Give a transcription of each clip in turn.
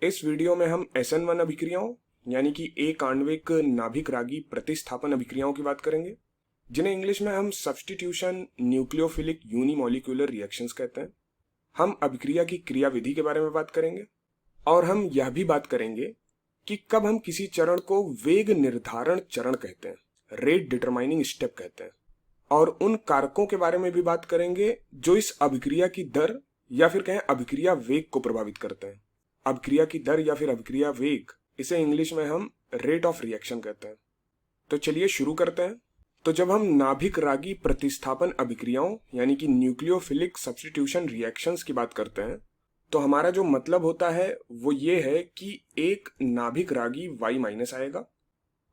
इस वीडियो में हम SN1 अभिक्रियाओं यानी कि एक आणविक नाभिक रागी प्रतिस्थापन अभिक्रियाओं की बात करेंगे, जिन्हें इंग्लिश में हम सब्स्टिट्यूशन न्यूक्लियोफिलिक यूनिमॉलिक्यूलर रिएक्शंस कहते हैं। हम अभिक्रिया की क्रियाविधि के बारे में बात करेंगे और हम यह भी बात करेंगे कि कब हम किसी चरण को वेग निर्धारण चरण कहते हैं, रेट डिटरमाइनिंग स्टेप कहते हैं, और उन कारकों के बारे में भी बात करेंगे जो इस अभिक्रिया की दर या फिर कहें अभिक्रिया वेग को प्रभावित करते हैं। अभिक्रिया की दर या फिर अभिक्रिया वेग, इसे इंग्लिश में हम रेट ऑफ रिएक्शन कहते हैं। तो चलिए शुरू करते हैं। तो जब हम नाभिक रागी प्रतिस्थापन अभिक्रियाओं यानी कि न्यूक्लियोफिलिक सब्स्टिट्यूशन रिएक्शंस की बात करते हैं, तो हमारा जो मतलब होता है वो ये है कि एक नाभिक रागी Y माइनस आएगा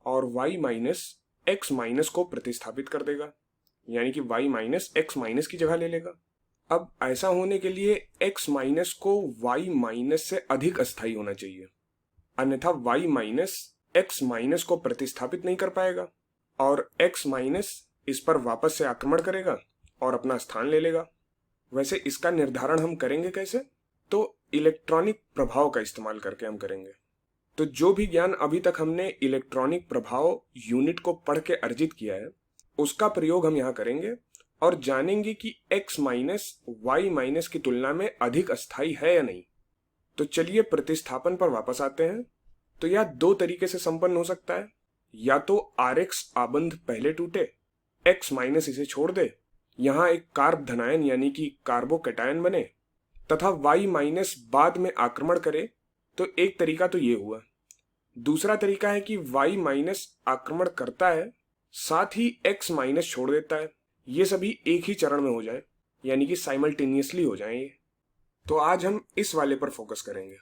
और Y माइनस X माइनस को प्रतिस्थापित कर देगा, यानी कि Y माइनस X माइनस की जगह ले लेगा। अब ऐसा होने के लिए X माइनस को Y माइनस से अधिक अस्थायी होना चाहिए, अन्यथा Y माइनस X माइनस को प्रतिस्थापित नहीं कर पाएगा और X माइनस इस पर वापस से आक्रमण करेगा और अपना स्थान ले लेगा। वैसे इसका निर्धारण हम करेंगे कैसे? तो इलेक्ट्रॉनिक प्रभाव का इस्तेमाल करके हम करेंगे। तो जो भी ज्ञान अभी तक हमने इलेक्ट्रॉनिक प्रभाव यूनिट को पढ़ के अर्जित किया है, उसका प्रयोग हम यहाँ करेंगे और जानेंगे कि X माइनस Y माइनस की तुलना में अधिक अस्थायी है या नहीं। तो चलिए प्रतिस्थापन पर वापस आते हैं। तो यह दो तरीके से संपन्न हो सकता है, या तो RX आबंध पहले टूटे, X माइनस इसे छोड़ दे, यहाँ एक कार्ब धनायन यानी कि कार्बोकैटायन बने, तथा Y माइनस बाद में आक्रमण करे। तो एक तरीका तो ये हुआ। दूसरा तरीका है कि Y माइनस आक्रमण करता है, साथ ही X माइनस छोड़ देता है। ये सभी एक ही चरण में हो जाए, यानी कि साइमल्टेनियसली हो जाएं ये। तो आज हम इस वाले पर फोकस करेंगे।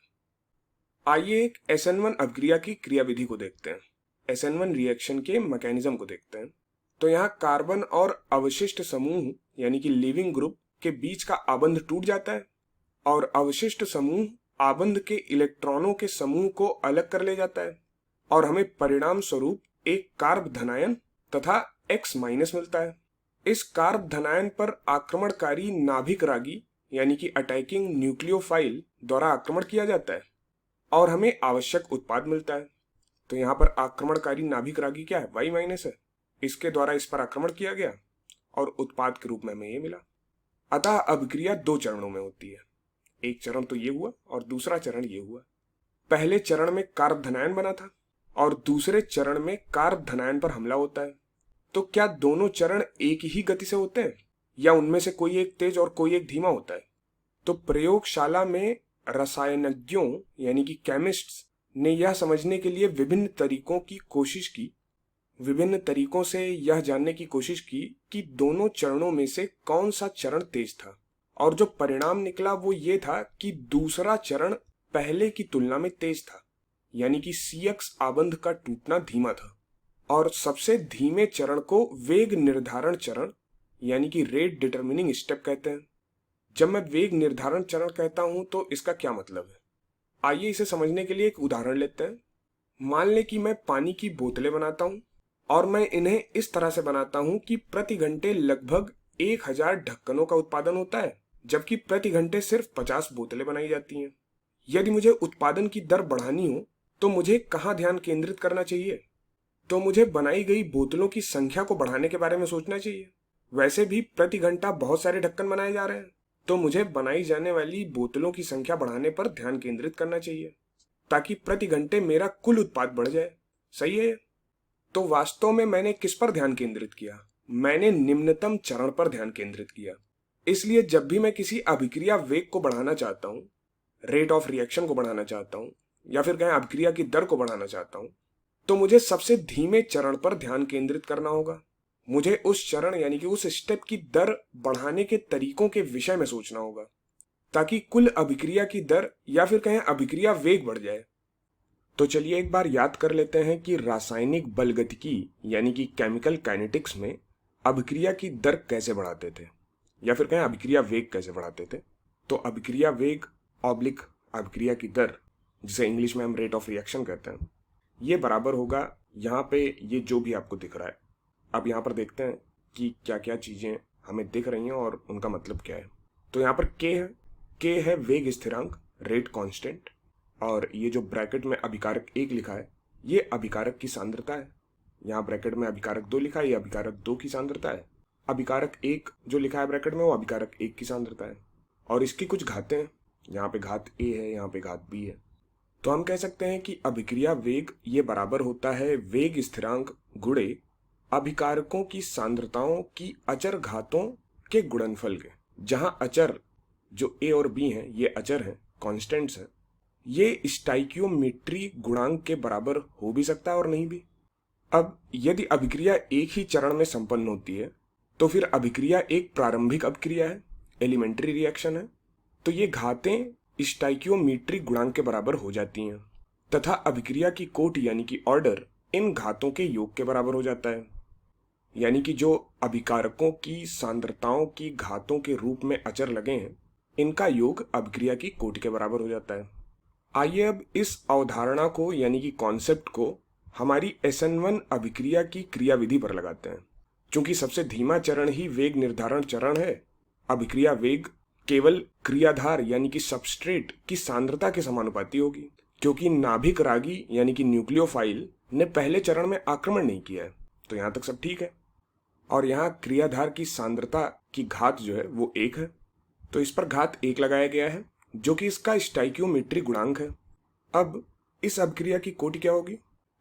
आइए एक SN1 अभिक्रिया की क्रियाविधि को देखते हैं, SN1 रिएक्शन के मैकेनिज्म को देखते हैं। तो यहाँ कार्बन और अवशिष्ट समूह यानी कि लीविंग ग्रुप के बीच का आबंध टूट जाता है और अवशिष्ट समूह आबंध के इलेक्ट्रॉनों के समूह को अलग कर ले जाता है और हमें परिणाम स्वरूप एक कार्ब धनायन तथा X माइनस मिलता है। इस कार्ब धनायन पर आक्रमणकारी नाभिक रागी यानी कि अटैकिंग न्यूक्लियोफाइल द्वारा आक्रमण किया जाता है और हमें आवश्यक उत्पाद मिलता है। तो यहाँ पर आक्रमणकारी नाभिक रागी क्या है? Y माइनस है। इसके द्वारा इस पर आक्रमण किया गया और उत्पाद के रूप में हमें ये मिला। अतः अभिक्रिया दो चरणों में होती है। एक चरण तो ये हुआ और दूसरा चरण ये हुआ। पहले चरण में कार्ब धनायन बना था और दूसरे चरण में कार्ब धनायन पर हमला होता है। तो क्या दोनों चरण एक ही गति से होते हैं या उनमें से कोई एक तेज और कोई एक धीमा होता है? तो प्रयोगशाला में रसायनज्ञों यानी कि केमिस्ट्स ने यह समझने के लिए विभिन्न तरीकों से यह जानने की कोशिश की कि दोनों चरणों में से कौन सा चरण तेज था, और जो परिणाम निकला वो ये था कि दूसरा चरण पहले की तुलना में तेज था, यानी कि CX आबंध का टूटना धीमा था। और सबसे धीमे चरण को वेग निर्धारण चरण यानी कि रेट डिटरमिनिंग स्टेप कहते हैं। जब मैं वेग निर्धारण चरण कहता हूं तो इसका क्या मतलब है? आइए इसे समझने के लिए एक उदाहरण लेते हैं। मान लें कि मैं पानी की बोतलें बनाता हूं और मैं इन्हें इस तरह से बनाता हूं कि प्रति घंटे लगभग 1000 ढक्कनों का उत्पादन होता है, जबकि प्रति घंटे सिर्फ 50 बोतलें बनाई जाती हैं। यदि मुझे उत्पादन की दर बढ़ानी हो तो मुझे कहाँ ध्यान केंद्रित करना चाहिए? तो मुझे बनाई गई बोतलों की संख्या को बढ़ाने के बारे में सोचना चाहिए। वैसे भी प्रति घंटा बहुत सारे ढक्कन बनाए जा रहे हैं, तो मुझे बनाई जाने वाली बोतलों की संख्या बढ़ाने पर ध्यान केंद्रित करना चाहिए ताकि प्रति घंटे मेरा कुल उत्पाद बढ़ जाए। सही है? तो वास्तव में मैंने किस पर ध्यान केंद्रित किया? मैंने निम्नतम चरण पर ध्यान केंद्रित किया। इसलिए जब भी मैं किसी अभिक्रिया वेग को बढ़ाना चाहता हूँ, रेट ऑफ रिएक्शन को बढ़ाना चाहता हूँ, या फिर कहें अभिक्रिया की दर को बढ़ाना चाहता हूँ, तो मुझे सबसे धीमे चरण पर ध्यान केंद्रित करना होगा। मुझे उस चरण यानी कि उस स्टेप की दर बढ़ाने के तरीकों के विषय में सोचना होगा ताकि कुल अभिक्रिया की दर या फिर कहें अभिक्रिया वेग बढ़ जाए। तो चलिए एक बार याद कर लेते हैं कि रासायनिक बलगतिकी यानी कि केमिकल काइनेटिक्स में अभिक्रिया की दर कैसे बढ़ाते थे या फिर कहें अभिक्रिया वेग कैसे बढ़ाते थे। तो अभिक्रिया वेग ऑब्लिक अभिक्रिया की दर, जिसे इंग्लिश में हम रेट ऑफ रिएक्शन कहते हैं, ये बराबर होगा यहाँ पे ये जो भी आपको दिख रहा है। अब यहाँ पर देखते हैं कि क्या क्या चीज़ें हमें दिख रही हैं और उनका मतलब क्या है। तो यहाँ पर K है वेग स्थिरांक, रेट कांस्टेंट। और ये जो ब्रैकेट में अभिकारक 1 लिखा है ये अभिकारक की सांद्रता है। यहाँ ब्रैकेट में अभिकारक 2 लिखा है, ये अभिकारक 2 की सांद्रता है। अभिकारक 1 जो लिखा है ब्रैकेट में वो अभिकारक 1 की सांद्रता है। और इसकी कुछ घातें हैं, यहाँ पे घात a है, यहाँ पे घात b है। तो हम कह सकते हैं कि अभिक्रिया वेग ये बराबर होता है वेग स्थिरांक गुणे अभिकारकों की सांद्रताओं की अचर घातों के गुणनफल के, जहाँ अचर जो a और b हैं ये अचर हैं, कॉन्स्टेंट्स हैं। ये स्टाइकियोमेट्री गुणांक के बराबर हो भी सकता है और नहीं भी। अब यदि अभिक्रिया एक ही चरण में संपन्न होती है तो फिर अभिक्रिया एक प्रारंभिक अभिक्रिया है, एलिमेंट्री रिएक्शन है। तो ये घातें स्टाइकियोमेट्रिक गुणांक के बराबर हो जाती हैं तथा अभिक्रिया की कोटि यानी कि ऑर्डर इन घातों के योग के बराबर हो जाता है। यानी कि जो अभिकारकों की सांद्रताओं की घातों के रूप में अचर लगे हैं इनका योग अभिक्रिया की कोटि के बराबर हो जाता है। आइए अब इस अवधारणा को यानी कि कॉन्सेप्ट को हमारी SN1 अभिक्रिया की क्रियाविधि पर लगाते हैं। चूंकि सबसे धीमा चरण ही वेग निर्धारण चरण है, अभिक्रिया वेग केवल क्रियाधार यानी कि सबस्ट्रेट की सांद्रता के समानुपाती होगी, क्योंकि नाभिक रागी यानी कि न्यूक्लियोफाइल ने पहले चरण में आक्रमण नहीं किया है। तो यहां तक सब ठीक है। और यहाँ क्रियाधार की सांद्रता की घात जो है वो 1 है, तो इस पर घात 1 लगाया गया है जो कि इसका स्टाइकियोमेट्रिक गुणांक है। अब इस अभिक्रिया की कोटि क्या होगी?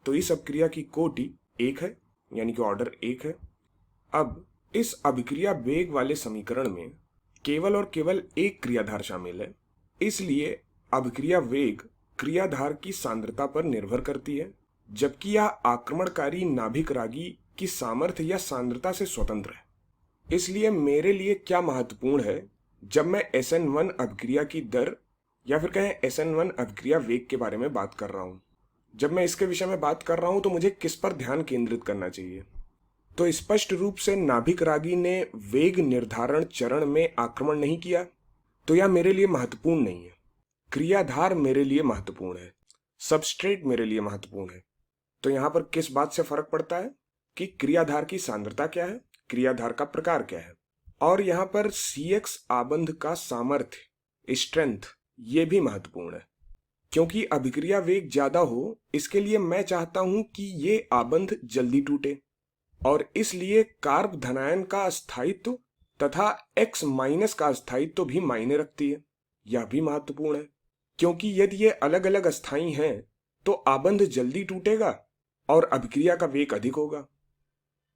तो इस अभिक्रिया की कोटि 1 है यानी कि ऑर्डर 1 है। अब इस अभिक्रिया वेग वाले समीकरण में केवल और केवल एक क्रियाधार शामिल है, इसलिए अभिक्रिया वेग क्रियाधार की सांद्रता पर निर्भर करती है, जबकि यह आक्रमणकारी नाभिक रागी की सामर्थ्य या सांद्रता से स्वतंत्र है। इसलिए मेरे लिए क्या महत्वपूर्ण है जब मैं SN1 अभिक्रिया की दर या फिर कहें SN1 अभिक्रिया वेग के बारे में बात कर रहा हूं, जब मैं इसके विषय में बात कर रहा हूं तो मुझे किस पर ध्यान केंद्रित करना चाहिए? तो स्पष्ट रूप से नाभिक रागी ने वेग निर्धारण चरण में आक्रमण नहीं किया, तो यह मेरे लिए महत्वपूर्ण नहीं है। क्रियाधार मेरे लिए महत्वपूर्ण है, सबस्ट्रेट मेरे लिए महत्वपूर्ण है। तो यहां पर किस बात से फर्क पड़ता है कि क्रियाधार की सांद्रता क्या है, क्रियाधार का प्रकार क्या है, और यहां पर CX आबंध का सामर्थ्य स्ट्रेंथ ये भी महत्वपूर्ण है। क्योंकि अभिक्रिया वेग ज्यादा हो इसके लिए मैं चाहता हूं कि ये आबंध जल्दी टूटे, और इसलिए कार्ब धनायन का स्थायित्व तथा X माइनस का स्थायित्व भी मायने रखती है। यह भी महत्वपूर्ण है, क्योंकि यदि ये अलग अलग अस्थायी हैं तो आबंध जल्दी टूटेगा और अभिक्रिया का वेग अधिक होगा।